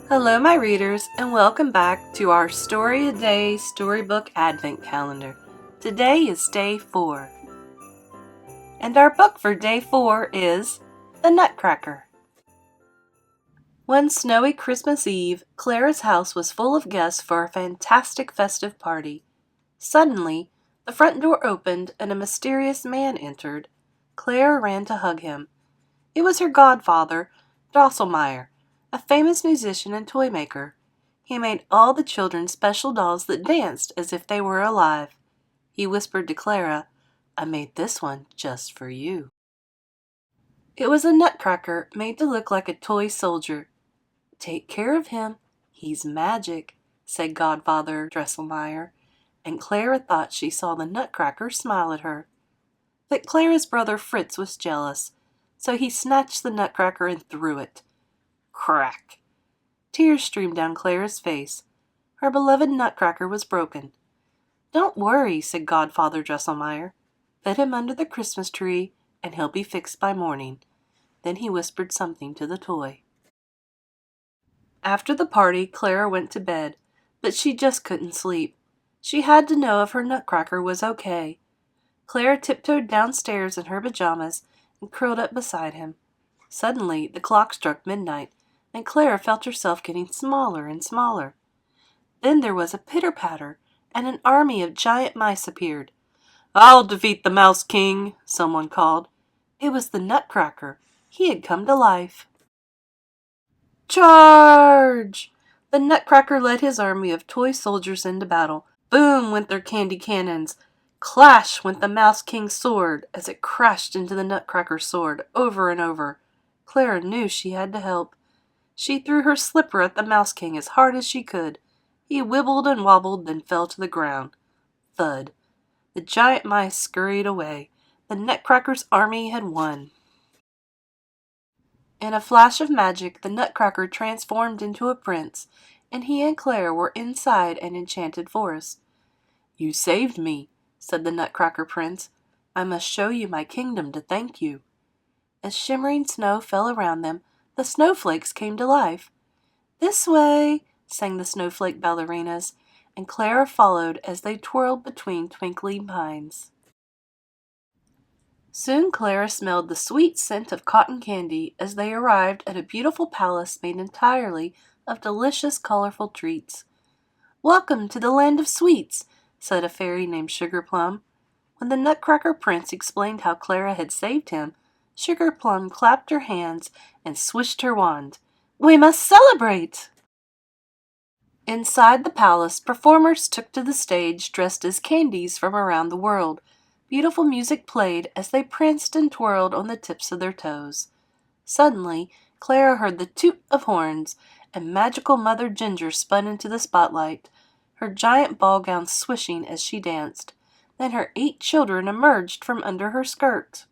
Hello, my readers, and welcome back to our Story a Day Storybook Advent Calendar. Today is Day 4. And our book for Day 4 is The Nutcracker. One snowy Christmas Eve, Clara's house was full of guests for a fantastic festive party. Suddenly, the front door opened and a mysterious man entered. Clara ran to hug him. It was her godfather, Drosselmeyer, a famous musician and toy maker. He made all the children special dolls that danced as if they were alive. He whispered to Clara, "I made this one just for you." It was a nutcracker made to look like a toy soldier. "Take care of him. He's magic," said Godfather Drosselmeyer, and Clara thought she saw the nutcracker smile at her. But Clara's brother Fritz was jealous, so he snatched the nutcracker and threw it. Crack! Tears streamed down Clara's face. Her beloved nutcracker was broken. "Don't worry," said Godfather Drosselmeyer. "Put him under the Christmas tree, and he'll be fixed by morning." Then he whispered something to the toy. After the party, Clara went to bed, but she just couldn't sleep. She had to know if her nutcracker was okay. Clara tiptoed downstairs in her pajamas and curled up beside him. Suddenly, the clock struck midnight, and Clara felt herself getting smaller and smaller. Then there was a pitter-patter, and an army of giant mice appeared. "I'll defeat the Mouse King," someone called. It was the Nutcracker. He had come to life. Charge! The Nutcracker led his army of toy soldiers into battle. Boom went their candy cannons. Clash went the Mouse King's sword as it crashed into the Nutcracker's sword over and over. Clara knew she had to help. She threw her slipper at the Mouse King as hard as she could. He wibbled and wobbled, then fell to the ground. Thud. The giant mice scurried away. The Nutcracker's army had won. In a flash of magic, the Nutcracker transformed into a prince, and he and Clara were inside an enchanted forest. "You saved me," said the Nutcracker Prince. "I must show you my kingdom to thank you." As shimmering snow fell around them, the snowflakes came to life. "This way," sang the snowflake ballerinas, and Clara followed as they twirled between twinkling pines. Soon Clara smelled the sweet scent of cotton candy as they arrived at a beautiful palace made entirely of delicious, colorful treats. "Welcome to the land of sweets," said a fairy named Sugar Plum. When the Nutcracker Prince explained how Clara had saved him, Sugar Plum clapped her hands and swished her wand. "We must celebrate!" Inside the palace, performers took to the stage dressed as candies from around the world. Beautiful music played as they pranced and twirled on the tips of their toes. Suddenly, Clara heard the toot of horns, and magical Mother Ginger spun into the spotlight, her giant ball gown swishing as she danced. Then her 8 children emerged from under her skirt.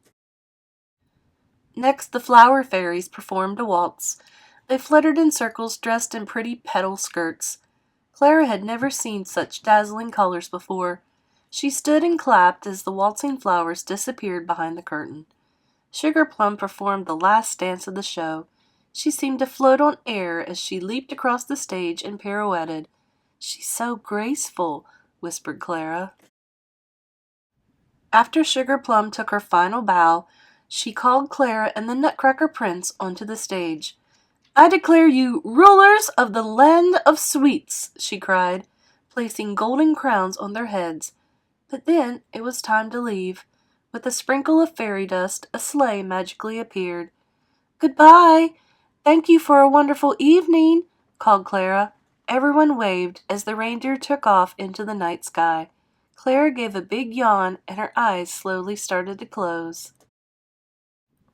Next, the flower fairies performed a waltz. They fluttered in circles dressed in pretty petal skirts. Clara had never seen such dazzling colors before. She stood and clapped as the waltzing flowers disappeared behind the curtain. Sugar Plum performed the last dance of the show. She seemed to float on air as she leaped across the stage and pirouetted. "She's so graceful," whispered Clara. After Sugar Plum took her final bow, she called Clara and the Nutcracker Prince onto the stage. "I declare you rulers of the land of sweets," she cried, placing golden crowns on their heads. But then it was time to leave. With a sprinkle of fairy dust, a sleigh magically appeared. "Goodbye! Thank you for a wonderful evening," called Clara. Everyone waved as the reindeer took off into the night sky. Clara gave a big yawn, and her eyes slowly started to close.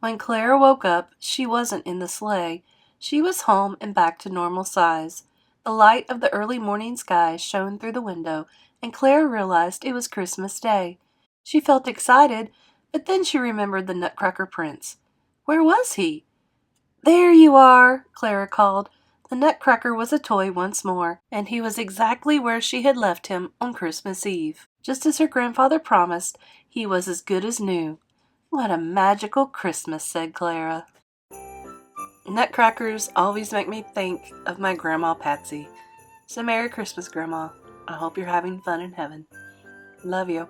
When Clara woke up, she wasn't in the sleigh. She was home and back to normal size. The light of the early morning sky shone through the window, and Clara realized it was Christmas Day. She felt excited, but then she remembered the Nutcracker Prince. Where was he? "There you are," Clara called. The Nutcracker was a toy once more, and he was exactly where she had left him on Christmas Eve. Just as her grandfather promised, he was as good as new. "What a magical Christmas," said Clara. Nutcrackers always make me think of my Grandma Patsy. So Merry Christmas, Grandma. I hope you're having fun in heaven. Love you.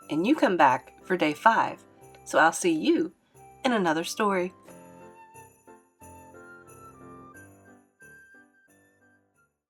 And you come back for day 5, so I'll see you in another story.